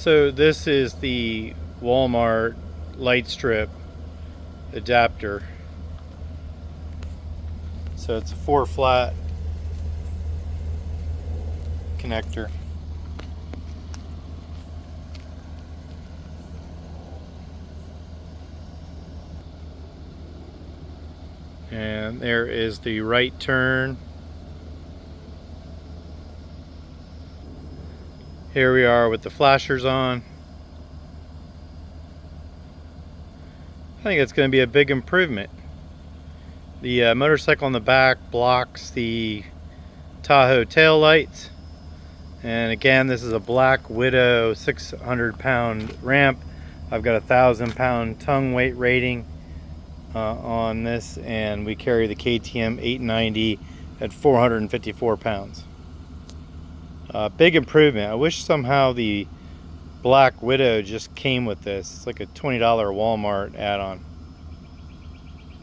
So this is the Walmart light strip adapter. So it's a 4-flat connector. And there is the right turn. Here we are with the flashers on. I think it's going to be a big improvement. The motorcycle on the back blocks the Tahoe tail lights. And again, this is a Black Widow 600-pound ramp. I've got a 1,000-pound tongue weight rating on this, and we carry the KTM 890 at 454 pounds. Big improvement. I wish somehow the Black Widow just came with this. It's like a $20 Walmart add-on.